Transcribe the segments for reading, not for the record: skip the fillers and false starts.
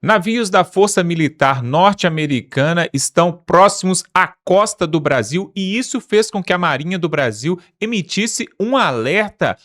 Navios da Força Militar norte-americana estão próximos à costa do Brasil e isso fez com que a Marinha do Brasil emitisse um alerta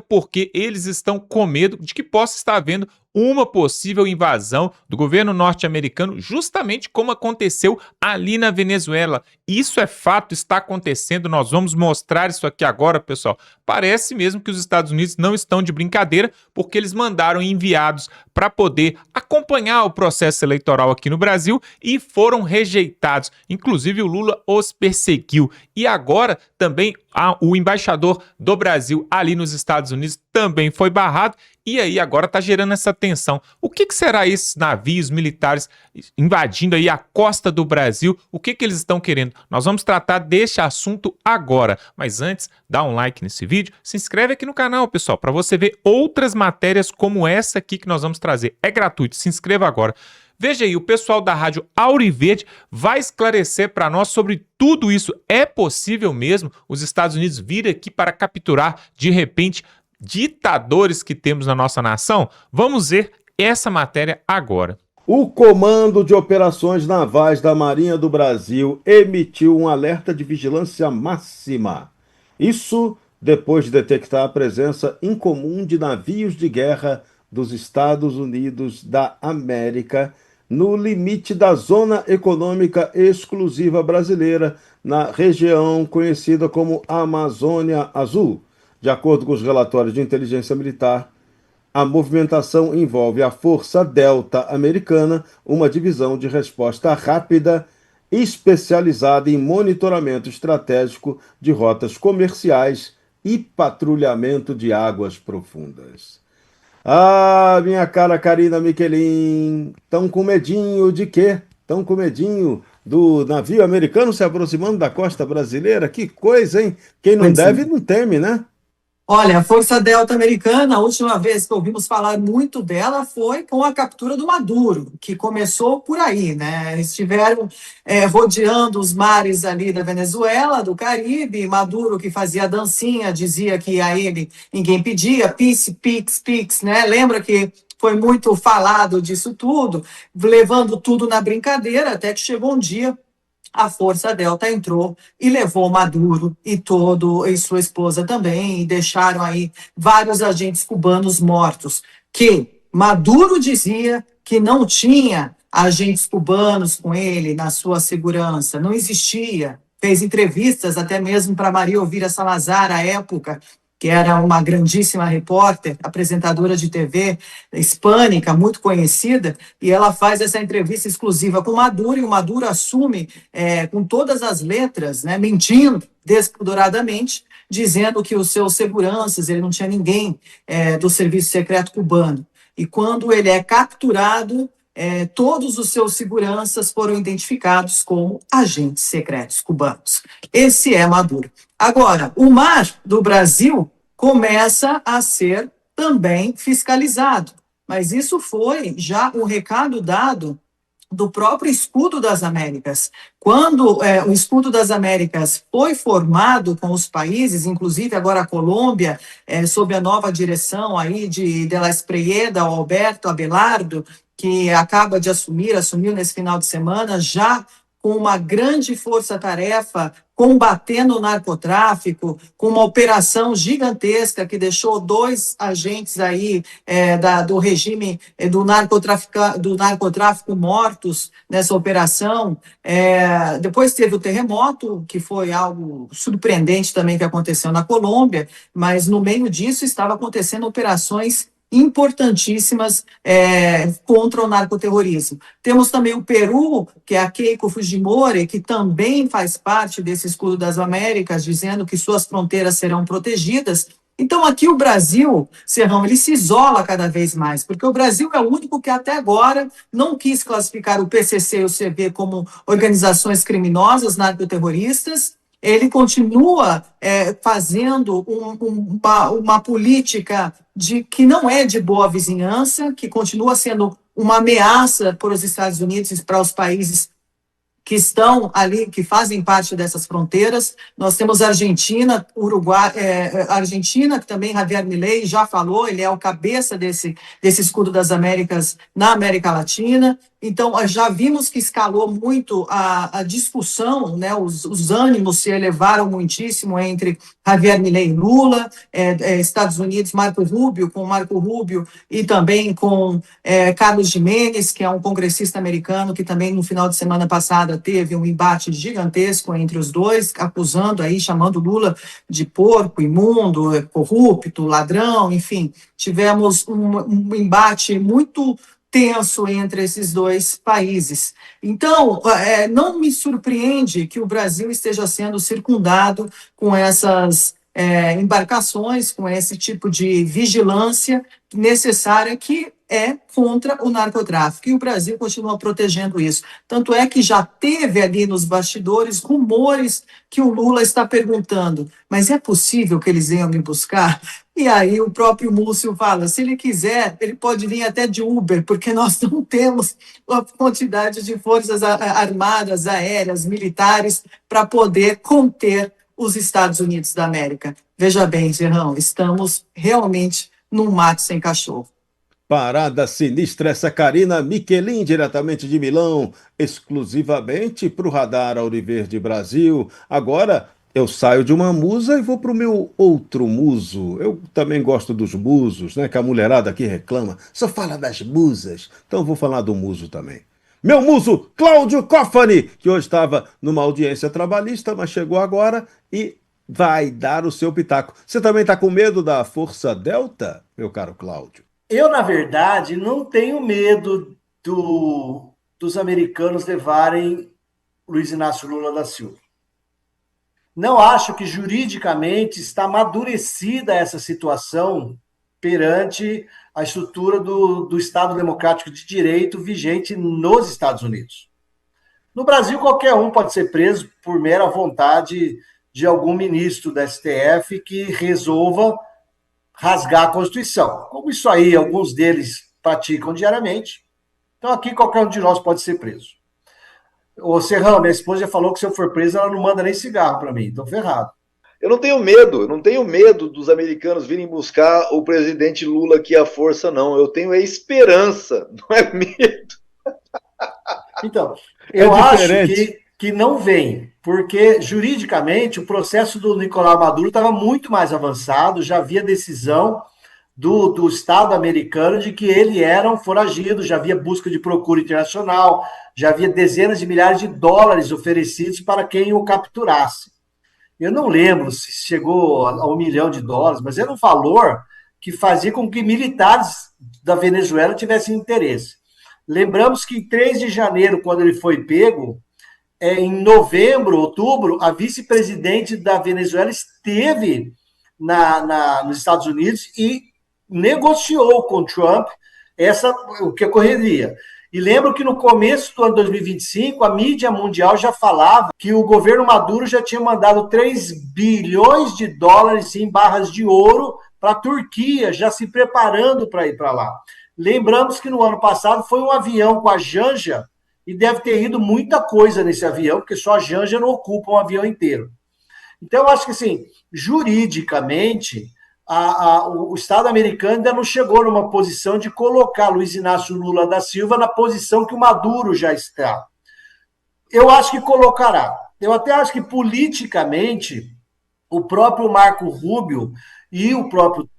porque eles estão com medo de que possa estar havendo uma possível invasão do governo norte-americano, justamente como aconteceu ali na Venezuela. Isso é fato, está acontecendo, nós vamos mostrar isso aqui agora, pessoal. Parece mesmo que os Estados Unidos não estão de brincadeira, porque eles mandaram enviados para poder acompanhar o processo eleitoral aqui no Brasil e foram rejeitados. Inclusive o Lula os perseguiu. E agora também o embaixador do Brasil ali nos Estados Unidos também foi barrado. E aí agora está gerando essa tensão. O que será esses navios militares invadindo aí a costa do Brasil? O que eles estão querendo? Nós vamos tratar deste assunto agora. Mas antes, dá um like nesse vídeo, se inscreve aqui no canal, pessoal, para você ver outras matérias como essa aqui que nós vamos trazer. É gratuito, se inscreva agora. Veja aí, o pessoal da Rádio Auriverde vai esclarecer para nós sobre tudo isso. É possível mesmo os Estados Unidos vir aqui para capturar, de repente, ditadores que temos na nossa nação? Vamos ver essa matéria agora. O Comando de Operações Navais da Marinha do Brasil emitiu um alerta de vigilância máxima. Isso depois de detectar a presença incomum de navios de guerra dos Estados Unidos da América no limite da Zona Econômica Exclusiva Brasileira, na região conhecida como Amazônia Azul. De acordo com os relatórios de inteligência militar, a movimentação envolve a Força Delta Americana, uma divisão de resposta rápida especializada em monitoramento estratégico de rotas comerciais e patrulhamento de águas profundas. Ah, minha cara Karina Michelin, tão com medinho de quê? Tão com medinho do navio americano se aproximando da costa brasileira? Que coisa, hein? Quem não deve, não teme, né? Olha, a Força Delta Americana, a última vez que ouvimos falar muito dela foi com a captura do Maduro, que começou por aí, né? Eles estiveram rodeando os mares ali da Venezuela, do Caribe, Maduro que fazia dancinha, dizia que a ele ninguém pedia, peace, peace, peace, né? Lembra que foi muito falado disso tudo, levando tudo na brincadeira, até que chegou um dia a Força Delta entrou e levou Maduro e sua esposa também, e deixaram aí vários agentes cubanos mortos, que Maduro dizia que não tinha agentes cubanos com ele na sua segurança, não existia. Fez entrevistas até mesmo para Maria Elvira Salazar, à época, que era uma grandíssima repórter, apresentadora de TV hispânica, muito conhecida, e ela faz essa entrevista exclusiva com o Maduro, e o Maduro assume com todas as letras, né, mentindo despudoradamente, dizendo que os seus seguranças, ele não tinha ninguém do Serviço Secreto Cubano. E quando ele é capturado, todos os seus seguranças foram identificados como agentes secretos cubanos. Esse é Maduro. Agora, o mar do Brasil começa a ser também fiscalizado, mas isso foi já um recado dado do próprio Escudo das Américas. Quando o Escudo das Américas foi formado com os países, inclusive agora a Colômbia, sob a nova direção aí de la Espriella, o Alberto Abelardo, que acaba de assumiu nesse final de semana, já com uma grande força-tarefa combatendo o narcotráfico, com uma operação gigantesca que deixou 2 agentes aí do regime do narcotráfico mortos nessa operação. Depois teve o terremoto, que foi algo surpreendente também que aconteceu na Colômbia, mas no meio disso estava acontecendo operações importantíssimas contra o narcoterrorismo. Temos também o Peru, que é a Keiko Fujimori, que também faz parte desse Escudo das Américas, dizendo que suas fronteiras serão protegidas. Então, aqui o Brasil, Serrão, ele se isola cada vez mais, porque o Brasil é o único que até agora não quis classificar o PCC e o CV como organizações criminosas, narcoterroristas. Ele continua fazendo uma política que não é de boa vizinhança, que continua sendo uma ameaça para os Estados Unidos e para os países que estão ali, que fazem parte dessas fronteiras. Nós temos a Argentina, Uruguai, Argentina, que também Javier Milei já falou, ele é o cabeça desse escudo das Américas na América Latina. Então, já vimos que escalou muito a discussão, né? Os ânimos se elevaram muitíssimo entre Javier Milei e Lula, Estados Unidos, Marco Rubio, e também com Carlos Giménez, que é um congressista americano, que também no final de semana passada teve um embate gigantesco entre os dois, chamando Lula de porco, imundo, corrupto, ladrão, enfim. Tivemos um embate muito tenso entre esses dois países. Então, não me surpreende que o Brasil esteja sendo circundado com essas embarcações, com esse tipo de vigilância necessária que é contra o narcotráfico. E o Brasil continua protegendo isso. Tanto é que já teve ali nos bastidores rumores que o Lula está perguntando, mas é possível que eles venham me buscar? E aí o próprio Múcio fala, se ele quiser, ele pode vir até de Uber, porque nós não temos a quantidade de forças armadas, aéreas, militares, para poder conter os Estados Unidos da América. Veja bem, Gerrão, estamos realmente num mato sem cachorro. Parada sinistra essa, Karina Michelin, diretamente de Milão, exclusivamente para o Radar Auriverde Brasil. Agora eu saio de uma musa e vou para o meu outro muso. Eu também gosto dos musos, né? Que a mulherada aqui reclama. Só fala das musas. Então eu vou falar do muso também. Meu muso, Cláudio Cofani, que hoje estava numa audiência trabalhista, mas chegou agora e vai dar o seu pitaco. Você também está com medo da Força Delta, meu caro Cláudio? Eu, na verdade, não tenho medo dos americanos levarem Luiz Inácio Lula da Silva. Não acho que juridicamente está amadurecida essa situação perante a estrutura do Estado Democrático de Direito vigente nos Estados Unidos. No Brasil, qualquer um pode ser preso por mera vontade de algum ministro da STF que resolva rasgar a Constituição. Como isso aí, alguns deles praticam diariamente. Então, aqui, qualquer um de nós pode ser preso. Ô, Serrão, minha esposa já falou que se eu for preso, ela não manda nem cigarro para mim. Estou ferrado. Eu não tenho medo dos americanos virem buscar o presidente Lula aqui à força, não. Eu tenho esperança, não é medo. Então, eu acho que não vem, porque juridicamente o processo do Nicolás Maduro estava muito mais avançado, já havia decisão do Estado americano de que ele era um foragido, já havia busca de procura internacional, já havia dezenas de milhares de dólares oferecidos para quem o capturasse. Eu não lembro se chegou a $1 milhão, mas era um valor que fazia com que militares da Venezuela tivessem interesse. Lembramos que em 3 de janeiro, quando ele foi pego, em novembro, outubro, a vice-presidente da Venezuela esteve nos Estados Unidos e negociou com Trump o que ocorreria. E lembro que no começo do ano 2025, a mídia mundial já falava que o governo Maduro já tinha mandado $3 bilhões em barras de ouro para a Turquia, já se preparando para ir para lá. Lembramos que no ano passado foi um avião com a Janja, e deve ter ido muita coisa nesse avião, porque só a Janja não ocupa um avião inteiro. Então, eu acho que, assim, juridicamente, o Estado americano ainda não chegou numa posição de colocar Luiz Inácio Lula da Silva na posição que o Maduro já está. Eu acho que colocará. Eu até acho que, politicamente, o próprio Marco Rubio e o próprio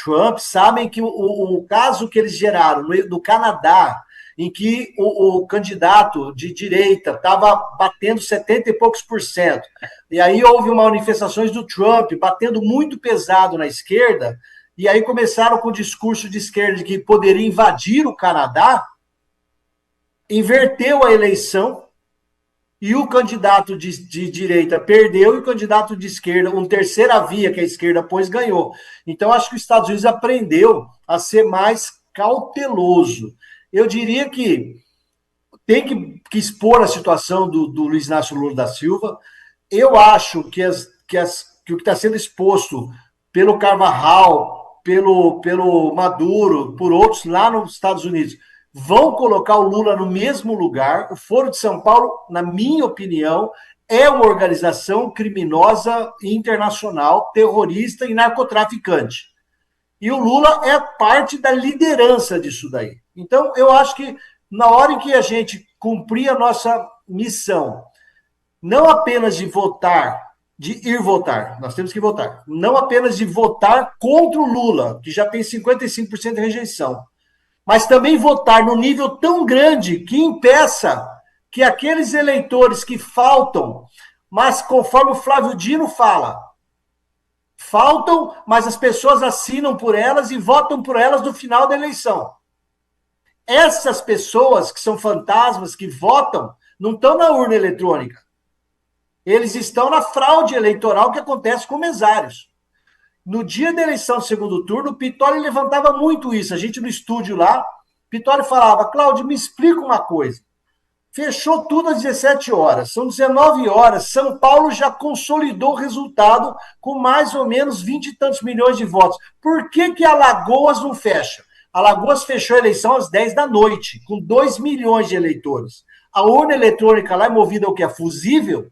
Trump sabem que o caso que eles geraram no Canadá, em que o candidato de direita estava batendo 70 e poucos %. E aí houve manifestações do Trump batendo muito pesado na esquerda, e aí começaram com o discurso de esquerda de que poderia invadir o Canadá, inverteu a eleição, e o candidato de direita perdeu, e o candidato de esquerda, uma terceira via que a esquerda pôs, ganhou. Então, acho que os Estados Unidos aprendeu a ser mais cauteloso. Eu diria que tem que expor a situação do Luiz Inácio Lula da Silva. Eu acho que o que está sendo exposto pelo Carvajal, pelo Maduro, por outros lá nos Estados Unidos, vão colocar o Lula no mesmo lugar. O Foro de São Paulo, na minha opinião, é uma organização criminosa internacional, terrorista e narcotraficante. E o Lula é parte da liderança disso daí. Então, eu acho que na hora em que a gente cumprir a nossa missão, não apenas de votar, de ir votar, nós temos que votar, não apenas de votar contra o Lula, que já tem 55% de rejeição, mas também votar no nível tão grande que impeça que aqueles eleitores que faltam, mas conforme o Flávio Dino fala, faltam, mas as pessoas assinam por elas e votam por elas no final da eleição. Essas pessoas que são fantasmas, que votam, não estão na urna eletrônica. Eles estão na fraude eleitoral que acontece com mesários. No dia da eleição do segundo turno, o Pittoli levantava muito isso. A gente no estúdio lá, Pittoli falava, Cláudio, me explica uma coisa. Fechou tudo às 17 horas. São 19 horas. São Paulo já consolidou o resultado com mais ou menos 20 e tantos milhões de votos. Por que Alagoas não fecha? Alagoas fechou a eleição às 10 da noite, com 2 milhões de eleitores. A urna eletrônica lá é movida ao que é fusível?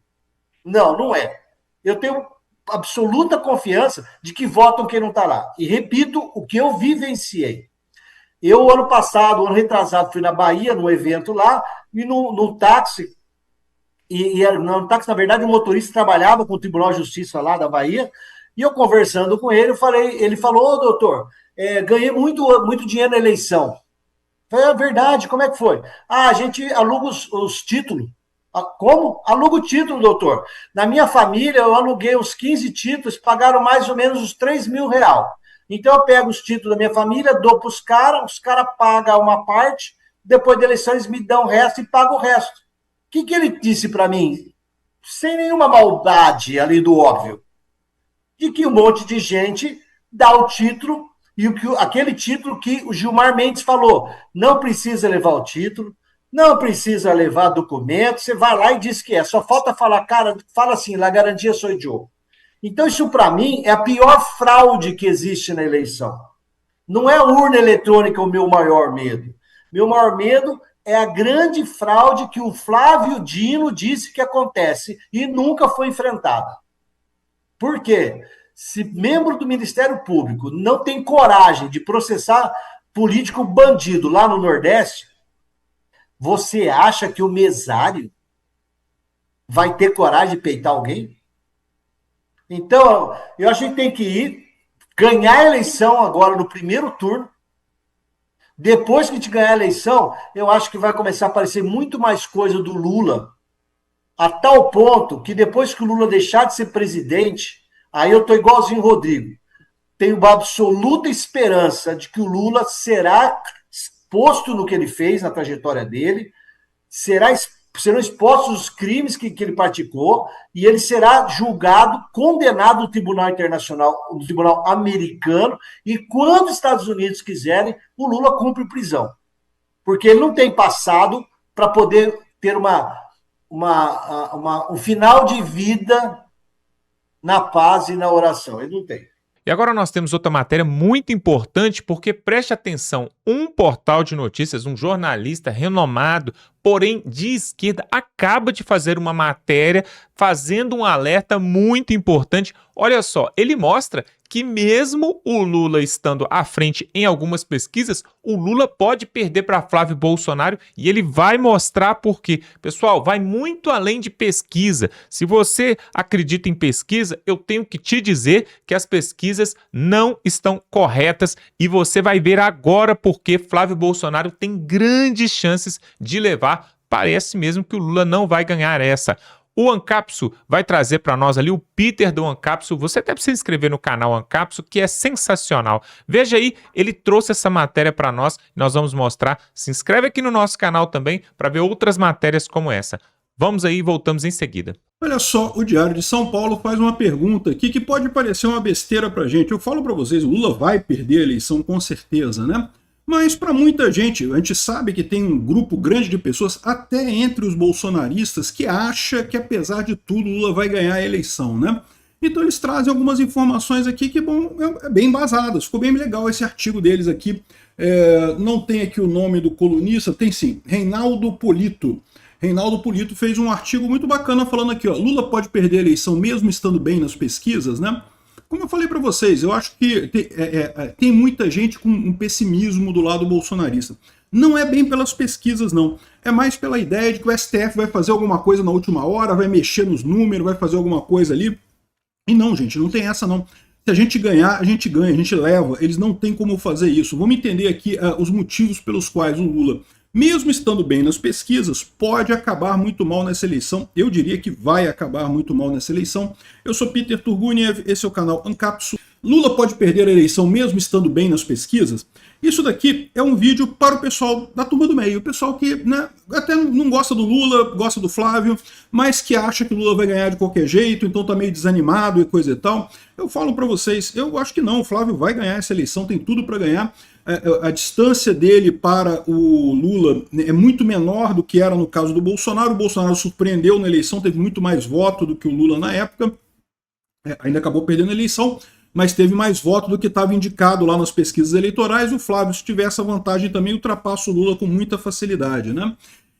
Não, não é. Eu tenho absoluta confiança de que votam quem não está lá. E repito o que eu vivenciei. Eu, ano passado, ano retrasado, fui na Bahia, num evento lá, e no táxi, no táxi, na verdade, o motorista trabalhava com o Tribunal de Justiça lá da Bahia, e eu conversando com ele, ele falou, ô doutor, ganhei muito dinheiro na eleição. Eu falei, é verdade, como é que foi? A gente aluga os títulos. Como? Aluga o título, doutor. Na minha família, eu aluguei uns 15 títulos, pagaram mais ou menos uns 3 mil reais. Então, eu pego os títulos da minha família, dou para os caras pagam uma parte, depois da eleição eles me dão o resto e pagam o resto. O que ele disse para mim? Sem nenhuma maldade ali do óbvio. De que um monte de gente dá o título, e aquele título que o Gilmar Mendes falou, não precisa levar o título, não precisa levar documento, você vai lá e diz que é. Só falta falar, cara, fala assim, la garantia sou eu. Então, isso, para mim, é a pior fraude que existe na eleição. Não é a urna eletrônica o meu maior medo. Meu maior medo é a grande fraude que o Flávio Dino disse que acontece e nunca foi enfrentada. Por quê? Se membro do Ministério Público não tem coragem de processar político bandido lá no Nordeste, você acha que o mesário vai ter coragem de peitar alguém? Então, eu acho que a gente tem que ir, ganhar a eleição agora no primeiro turno. Depois que a gente ganhar a eleição, eu acho que vai começar a aparecer muito mais coisa do Lula, a tal ponto que depois que o Lula deixar de ser presidente, aí eu estou igualzinho o Rodrigo. Tenho uma absoluta esperança de que o Lula será exposto no que ele fez, na trajetória dele, serão expostos os crimes que ele praticou e ele será julgado, condenado no Tribunal Internacional, no Tribunal Americano, e quando os Estados Unidos quiserem, o Lula cumpre prisão. Porque ele não tem passado para poder ter um final de vida na paz e na oração. Ele não tem. E agora nós temos outra matéria muito importante, porque preste atenção, um portal de notícias, um jornalista renomado, porém de esquerda, acaba de fazer uma matéria fazendo um alerta muito importante. Olha só, ele mostra que mesmo o Lula estando à frente em algumas pesquisas, o Lula pode perder para Flávio Bolsonaro e ele vai mostrar por quê. Pessoal, vai muito além de pesquisa. Se você acredita em pesquisa, eu tenho que te dizer que as pesquisas não estão corretas e você vai ver agora porque Flávio Bolsonaro tem grandes chances de levar. Parece mesmo que o Lula não vai ganhar essa. O Ancapso vai trazer para nós ali o Peter do Ancapso. Você até precisa se inscrever no canal Ancapso, que é sensacional. Veja aí, ele trouxe essa matéria para nós. Nós vamos mostrar. Se inscreve aqui no nosso canal também para ver outras matérias como essa. Vamos aí e voltamos em seguida. Olha só, o Diário de São Paulo faz uma pergunta aqui que pode parecer uma besteira para a gente. Eu falo para vocês, o Lula vai perder a eleição com certeza, né? Mas para muita gente, a gente sabe que tem um grupo grande de pessoas, até entre os bolsonaristas, que acha que apesar de tudo Lula vai ganhar a eleição, né? Então eles trazem algumas informações aqui que, bom, é bem embasadas. Ficou bem legal esse artigo deles aqui Não tem aqui o nome do colunista, tem sim, Reinaldo Polito. Reinaldo Polito fez um artigo muito bacana falando aqui, ó, Lula pode perder a eleição mesmo estando bem nas pesquisas, né? Como eu falei para vocês, eu acho que tem muita gente com um pessimismo do lado bolsonarista. Não é bem pelas pesquisas, não. É mais pela ideia de que o STF vai fazer alguma coisa na última hora, vai mexer nos números, vai fazer alguma coisa ali. E não, gente, não tem essa não. Se a gente ganhar, a gente ganha, a gente leva. Eles não têm como fazer isso. Vamos entender aqui os motivos pelos quais o Lula, mesmo estando bem nas pesquisas, pode acabar muito mal nessa eleição. Eu diria que vai acabar muito mal nessa eleição. Eu sou Peter Turguniev, esse é o canal Ancapsu. Lula pode perder a eleição mesmo estando bem nas pesquisas? Isso daqui é um vídeo para o pessoal da turma do meio, o pessoal que, né, até não gosta do Lula, gosta do Flávio, mas que acha que o Lula vai ganhar de qualquer jeito, então tá meio desanimado e coisa e tal. Eu falo para vocês, eu acho que não, o Flávio vai ganhar essa eleição, tem tudo para ganhar. A distância dele para o Lula é muito menor do que era no caso do Bolsonaro. O Bolsonaro surpreendeu na eleição, teve muito mais voto do que o Lula na época, ainda acabou perdendo a eleição, mas teve mais voto do que estava indicado lá nas pesquisas eleitorais. O Flávio, se tiver essa vantagem também, ultrapassa o Lula com muita facilidade, né?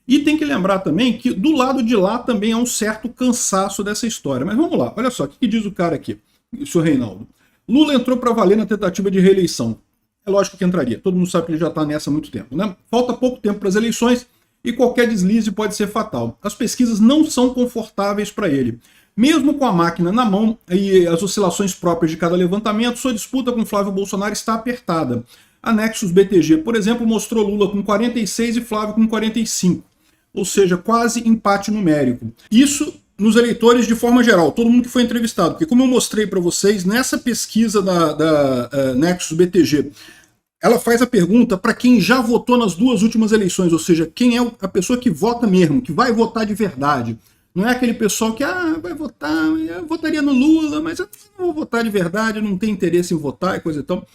E tem que lembrar também que do lado de lá também há um certo cansaço dessa história. Mas vamos lá, olha só, o que diz o cara aqui, o senhor Reinaldo? Lula entrou para valer na tentativa de reeleição. É lógico que entraria, todo mundo sabe que ele já está nessa há muito tempo, né? Falta pouco tempo para as eleições e qualquer deslize pode ser fatal. As pesquisas não são confortáveis para ele. Mesmo com a máquina na mão e as oscilações próprias de cada levantamento, sua disputa com Flávio Bolsonaro está apertada. A Nexus BTG, por exemplo, mostrou Lula com 46 e Flávio com 45, ou seja, quase empate numérico. Isso nos eleitores de forma geral, todo mundo que foi entrevistado, porque como eu mostrei para vocês, nessa pesquisa da Nexus BTG, ela faz a pergunta para quem já votou nas duas últimas eleições, ou seja, quem é a pessoa que vota mesmo, que vai votar de verdade. Não é aquele pessoal que vai votar, eu votaria no Lula, mas eu não vou votar de verdade, não tenho interesse em votar e coisa e tal.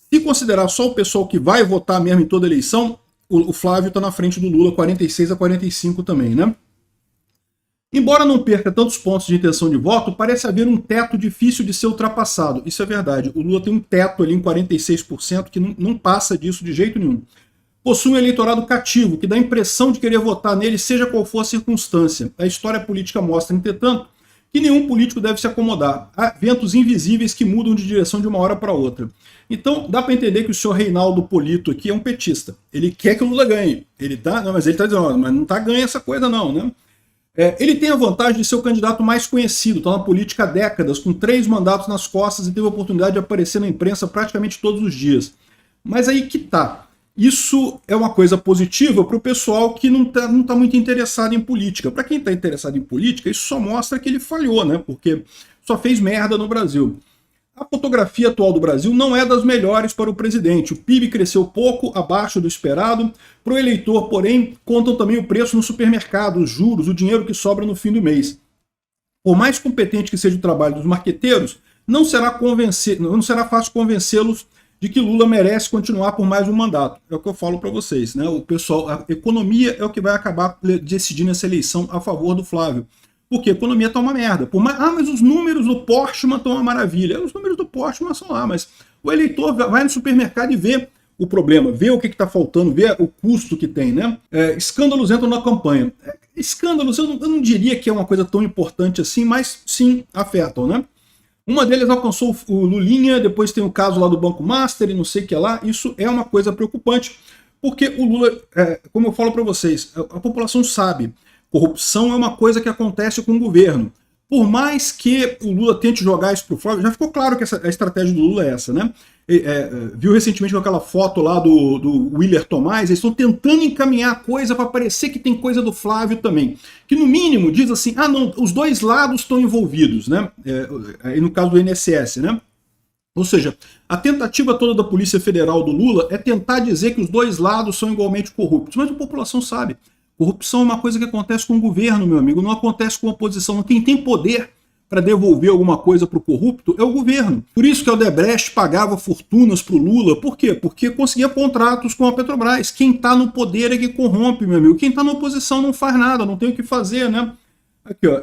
Se considerar só o pessoal que vai votar mesmo em toda eleição, o Flávio está na frente do Lula, 46 a 45 também, né? Embora não perca tantos pontos de intenção de voto, parece haver um teto difícil de ser ultrapassado. Isso é verdade. O Lula tem um teto ali em 46% que não passa disso de jeito nenhum. Possui um eleitorado cativo, que dá a impressão de querer votar nele, seja qual for a circunstância. A história política mostra, entretanto, que nenhum político deve se acomodar. Há ventos invisíveis que mudam de direção de uma hora para outra. Então, dá para entender que o senhor Reinaldo Polito aqui é um petista. Ele quer que o Lula ganhe. Mas ele está dizendo, mas não está ganhando essa coisa não, né? Ele tem a vantagem de ser o candidato mais conhecido, está na política há décadas, com 3 mandatos nas costas e teve a oportunidade de aparecer na imprensa praticamente todos os dias. Mas aí que tá. Isso é uma coisa positiva para o pessoal que não tá muito interessado em política. Para quem está interessado em política, isso só mostra que ele falhou, né? Porque só fez merda no Brasil. A fotografia atual do Brasil não é das melhores para o presidente. O PIB cresceu pouco, abaixo do esperado. Para o eleitor, porém, contam também o preço no supermercado, os juros, o dinheiro que sobra no fim do mês. Por mais competente que seja o trabalho dos marqueteiros, não será fácil convencê-los de que Lula merece continuar por mais um mandato. É o que eu falo para vocês, né? O pessoal, a economia é o que vai acabar decidindo essa eleição a favor do Flávio. Porque a economia está uma merda. Mas os números do Portman estão uma maravilha. Os números do Portman são lá, mas o eleitor vai no supermercado e vê o problema, vê o que está faltando, vê o custo que tem, né? Escândalos entram na campanha. Escândalos, eu não diria que é uma coisa tão importante assim, mas sim afetam, né? Uma deles alcançou o Lulinha, depois tem o caso lá do Banco Master e não sei o que lá. Isso é uma coisa preocupante, porque o Lula, como eu falo para vocês, a população sabe, corrupção é uma coisa que acontece com o governo. Por mais que o Lula tente jogar isso para o Flávio, já ficou claro que a estratégia do Lula é essa, né? Viu recentemente com aquela foto lá do Willer Tomás, eles estão tentando encaminhar a coisa para parecer que tem coisa do Flávio também. Que no mínimo diz assim, não, os dois lados estão envolvidos, né? No caso do INSS, né? Ou seja, a tentativa toda da Polícia Federal do Lula é tentar dizer que os dois lados são igualmente corruptos, mas a população sabe. Corrupção é uma coisa que acontece com o governo, meu amigo, não acontece com a oposição. Quem tem poder para devolver alguma coisa para o corrupto é o governo. Por isso que o Odebrecht pagava fortunas para o Lula. Por quê? Porque conseguia contratos com a Petrobras. Quem está no poder é que corrompe, meu amigo. Quem está na oposição não faz nada, não tem o que fazer, né? Aqui, ó.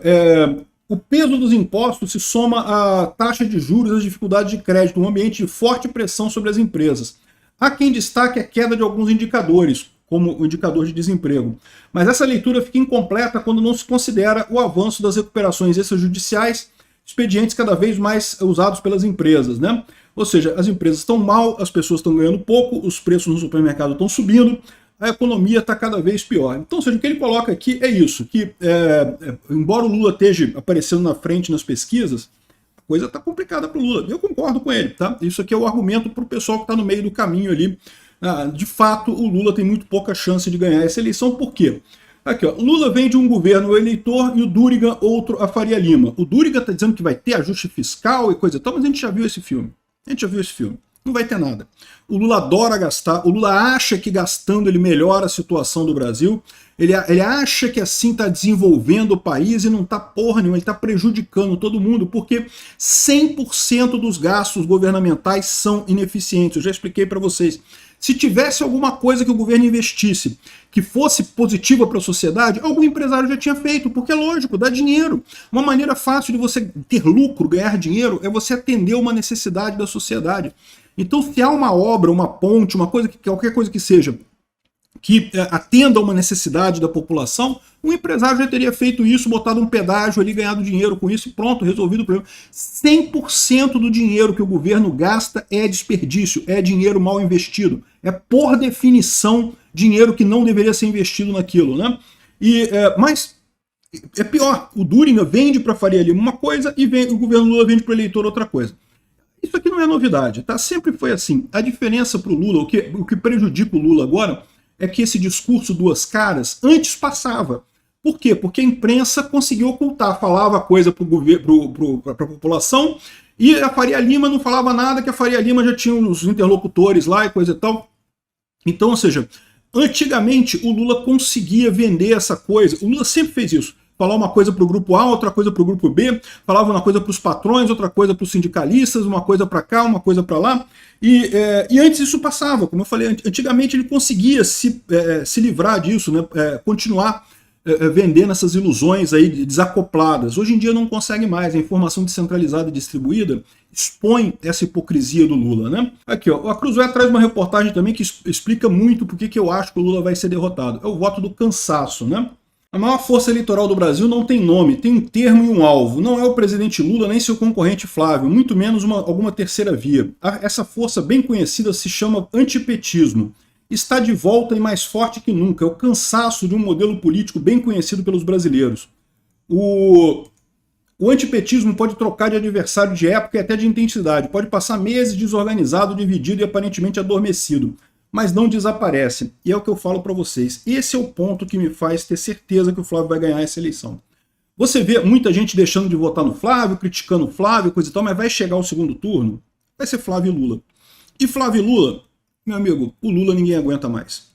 O peso dos impostos se soma à taxa de juros e às dificuldades de crédito, um ambiente de forte pressão sobre as empresas. Há quem destaque a queda de alguns indicadores, como o indicador de desemprego. Mas essa leitura fica incompleta quando não se considera o avanço das recuperações extrajudiciais, expedientes cada vez mais usados pelas empresas, né? Ou seja, as empresas estão mal, as pessoas estão ganhando pouco, os preços no supermercado estão subindo, a economia está cada vez pior. Então, ou seja, o que ele coloca aqui é isso, que embora o Lula esteja aparecendo na frente nas pesquisas, a coisa está complicada para o Lula. Eu concordo com ele, tá? Isso aqui é o argumento para o pessoal que está no meio do caminho ali. De fato, o Lula tem muito pouca chance de ganhar essa eleição. Por quê? Aqui, ó, Lula vem de um governo eleitor e o Duriga outro a Faria Lima. O Duriga está dizendo que vai ter ajuste fiscal e coisa e tal, mas a gente já viu esse filme. Não vai ter nada. O Lula adora gastar, o Lula acha que gastando ele melhora a situação do Brasil, ele acha que assim está desenvolvendo o país e não está porra nenhuma, ele está prejudicando todo mundo, porque 100% dos gastos governamentais são ineficientes. Eu já expliquei para vocês. Se tivesse alguma coisa que o governo investisse que fosse positiva para a sociedade, algum empresário já tinha feito, porque é lógico, dá dinheiro. Uma maneira fácil de você ter lucro, ganhar dinheiro, é você atender uma necessidade da sociedade. Então, se há uma obra, uma ponte, qualquer coisa que seja, que atenda a uma necessidade da população, um empresário já teria feito isso, botado um pedágio ali, ganhado dinheiro com isso e pronto, resolvido o problema. 100% do dinheiro que o governo gasta é desperdício, é dinheiro mal investido. É, por definição, dinheiro que não deveria ser investido naquilo, né? Mas é pior, o Duriga vende para Faria Lima uma coisa e o governo Lula vende para o eleitor outra coisa. Isso aqui não é novidade, tá? Sempre foi assim. A diferença para o Lula, o que prejudica o Lula agora, é que esse discurso duas caras antes passava. Por quê? Porque a imprensa conseguiu ocultar, falava coisa para a população e a Faria Lima não falava nada, que a Faria Lima já tinha os interlocutores lá e coisa e tal. Então, ou seja, antigamente o Lula conseguia vender essa coisa, o Lula sempre fez isso. Falar uma coisa para o grupo A, outra coisa para o grupo B, falava uma coisa para os patrões, outra coisa para os sindicalistas, uma coisa para cá, uma coisa para lá. E antes isso passava, como eu falei, antigamente ele conseguia se livrar disso, né? Continuar vendendo essas ilusões aí desacopladas. Hoje em dia não consegue mais, a informação descentralizada e distribuída expõe essa hipocrisia do Lula, né? Aqui, ó, a Cruzoé traz uma reportagem também que explica muito por que eu acho que o Lula vai ser derrotado. É o voto do cansaço, né? A maior força eleitoral do Brasil não tem nome, tem um termo e um alvo. Não é o presidente Lula nem seu concorrente Flávio, muito menos alguma terceira via. Essa força bem conhecida se chama antipetismo. Está de volta e mais forte que nunca. É o cansaço de um modelo político bem conhecido pelos brasileiros. O antipetismo pode trocar de adversário de época e até de intensidade. Pode passar meses desorganizado, dividido e aparentemente adormecido. Mas não desaparece. E é o que eu falo para vocês. Esse é o ponto que me faz ter certeza que o Flávio vai ganhar essa eleição. Você vê muita gente deixando de votar no Flávio, criticando o Flávio, coisa e tal, mas vai chegar o segundo turno, vai ser Flávio e Lula. E Flávio e Lula, meu amigo, o Lula ninguém aguenta mais.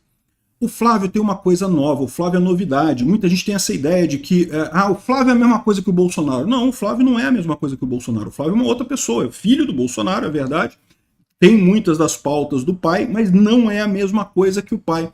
O Flávio tem uma coisa nova, o Flávio é novidade. Muita gente tem essa ideia de que o Flávio é a mesma coisa que o Bolsonaro. Não, o Flávio não é a mesma coisa que o Bolsonaro. O Flávio é uma outra pessoa, é filho do Bolsonaro, é verdade. Tem muitas das pautas do pai, mas não é a mesma coisa que o pai.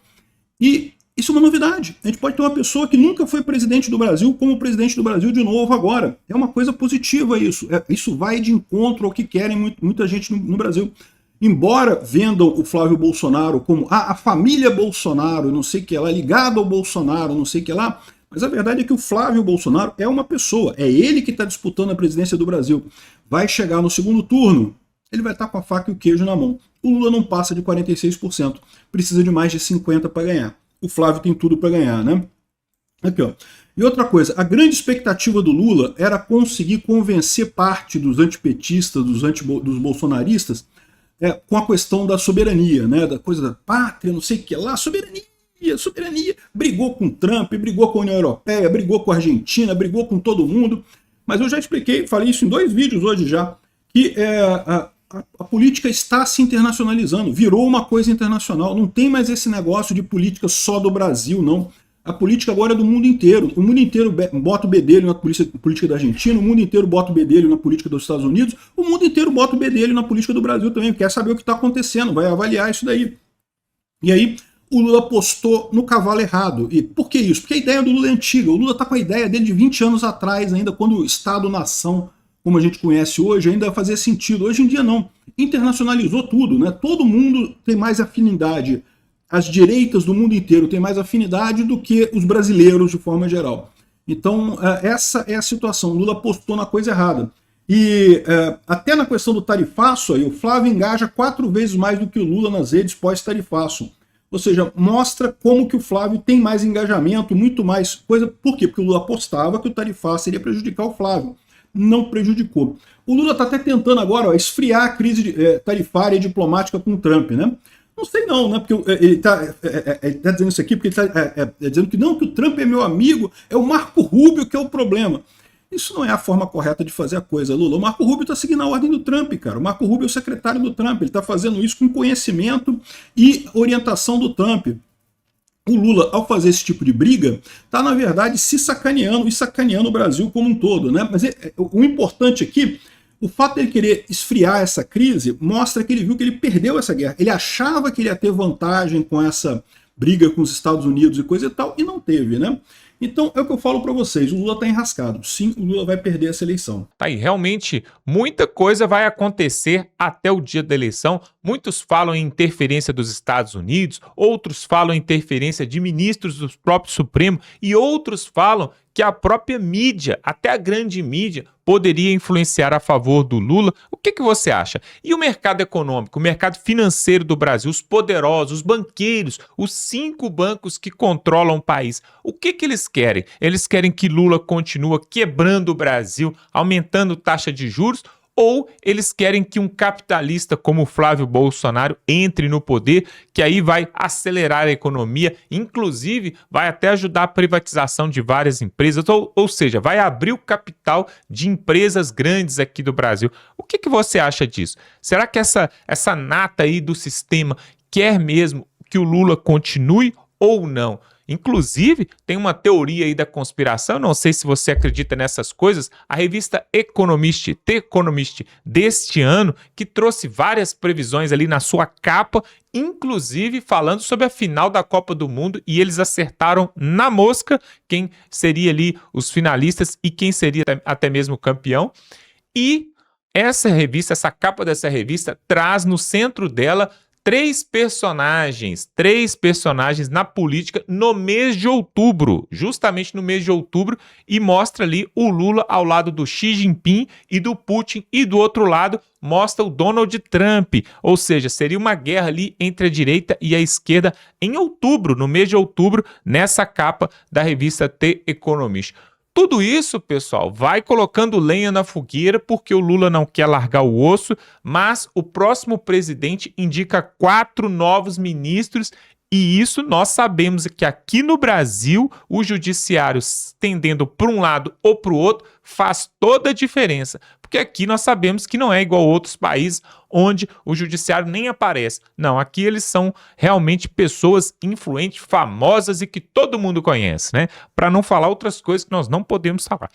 E isso é uma novidade. A gente pode ter uma pessoa que nunca foi presidente do Brasil como presidente do Brasil de novo agora. É uma coisa positiva isso. Isso vai de encontro ao que querem muita gente no Brasil. Embora vendam o Flávio Bolsonaro como a família Bolsonaro, não sei o que lá, ligado ao Bolsonaro, não sei o que lá, mas a verdade é que o Flávio Bolsonaro é uma pessoa. É ele que está disputando a presidência do Brasil. Vai chegar no segundo turno, ele vai estar com a faca e o queijo na mão. O Lula não passa de 46%. Precisa de mais de 50% para ganhar. O Flávio tem tudo para ganhar, né? Aqui, ó. E outra coisa, a grande expectativa do Lula era conseguir convencer parte dos antipetistas, dos bolsonaristas, com a questão da soberania, né? Da coisa da pátria, não sei o que lá, soberania. Brigou com Trump, brigou com a União Europeia, brigou com a Argentina, brigou com todo mundo. Mas eu já expliquei, falei isso em 2 vídeos hoje já, que a política está se internacionalizando, virou uma coisa internacional, não tem mais esse negócio de política só do Brasil, não. A política agora é do mundo inteiro. O mundo inteiro bota o bedelho na política da Argentina, o mundo inteiro bota o bedelho na política dos Estados Unidos, o mundo inteiro bota o bedelho na política do Brasil também, quer saber o que está acontecendo, vai avaliar isso daí. E aí o Lula apostou no cavalo errado. E por que isso? Porque a ideia do Lula é antiga, o Lula está com a ideia dele de 20 anos atrás, ainda quando o Estado-nação como a gente conhece hoje, ainda fazia sentido. Hoje em dia não. Internacionalizou tudo, né? Todo mundo tem mais afinidade. As direitas do mundo inteiro têm mais afinidade do que os brasileiros de forma geral. Então, essa é a situação. Lula apostou na coisa errada. E até na questão do tarifaço, aí, o Flávio engaja 4 vezes mais do que o Lula nas redes pós-tarifaço. Ou seja, mostra como que o Flávio tem mais engajamento, muito mais coisa. Por quê? Porque o Lula apostava que o tarifaço iria prejudicar o Flávio. Não prejudicou. O Lula está até tentando agora esfriar a crise tarifária e diplomática com o Trump, né? Não sei não, né? Porque ele está dizendo isso aqui porque ele está dizendo que não, que o Trump é meu amigo, é o Marco Rubio que é o problema. Isso não é a forma correta de fazer a coisa, Lula. O Marco Rubio está seguindo a ordem do Trump, cara. O Marco Rubio é o secretário do Trump. Ele está fazendo isso com conhecimento e orientação do Trump. O Lula, ao fazer esse tipo de briga, está, na verdade, se sacaneando e sacaneando o Brasil como um todo, né? Mas o importante aqui, o fato de ele querer esfriar essa crise, mostra que ele viu que ele perdeu essa guerra. Ele achava que ele ia ter vantagem com essa briga com os Estados Unidos e coisa e tal, e não teve, né? Então, é o que eu falo para vocês, o Lula está enrascado. Sim, o Lula vai perder essa eleição. Tá aí, realmente, muita coisa vai acontecer até o dia da eleição. Muitos falam em interferência dos Estados Unidos, outros falam em interferência de ministros do próprio Supremo e outros falam que a própria mídia, até a grande mídia, poderia influenciar a favor do Lula. O que você acha? E o mercado econômico, o mercado financeiro do Brasil, os poderosos, os banqueiros, os 5 bancos que controlam o país, o que eles querem? Eles querem que Lula continue quebrando o Brasil, aumentando taxa de juros, ou eles querem que um capitalista como Flávio Bolsonaro entre no poder, que aí vai acelerar a economia, inclusive vai até ajudar a privatização de várias empresas, ou seja, vai abrir o capital de empresas grandes aqui do Brasil. O que você acha disso? Será que essa nata aí do sistema quer mesmo que o Lula continue ou não? Inclusive, tem uma teoria aí da conspiração, não sei se você acredita nessas coisas, a revista Economist, The Economist, deste ano, que trouxe várias previsões ali na sua capa, inclusive falando sobre a final da Copa do Mundo, e eles acertaram na mosca quem seria ali os finalistas e quem seria até mesmo campeão. E essa revista, essa capa dessa revista, traz no centro dela 3 personagens na política no mês de outubro, justamente no mês de outubro, e mostra ali o Lula ao lado do Xi Jinping e do Putin, e do outro lado mostra o Donald Trump, ou seja, seria uma guerra ali entre a direita e a esquerda em outubro, no mês de outubro, nessa capa da revista The Economist. Tudo isso, pessoal, vai colocando lenha na fogueira porque o Lula não quer largar o osso, mas o próximo presidente indica 4 novos ministros e isso nós sabemos que aqui no Brasil o judiciário tendendo para um lado ou para o outro faz toda a diferença, porque aqui nós sabemos que não é igual a outros países onde o judiciário nem aparece. Não, aqui eles são realmente pessoas influentes, famosas e que todo mundo conhece, né? Para não falar outras coisas que nós não podemos falar.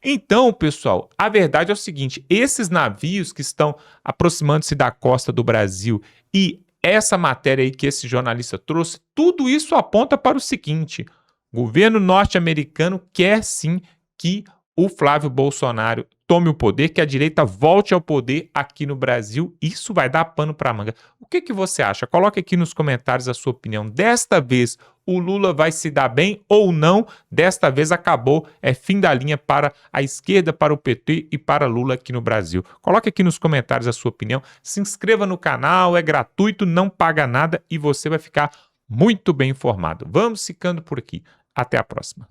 Então, pessoal, a verdade é o seguinte, esses navios que estão aproximando-se da costa do Brasil e essa matéria aí que esse jornalista trouxe, tudo isso aponta para o seguinte: o governo norte-americano quer sim que o Flávio Bolsonaro tome o poder, que a direita volte ao poder aqui no Brasil. Isso vai dar pano para manga. O que você acha? Coloque aqui nos comentários a sua opinião. Desta vez o Lula vai se dar bem ou não? Desta vez acabou, é fim da linha para a esquerda, para o PT e para Lula aqui no Brasil. Coloque aqui nos comentários a sua opinião. Se inscreva no canal, é gratuito, não paga nada e você vai ficar muito bem informado. Vamos ficando por aqui. Até a próxima.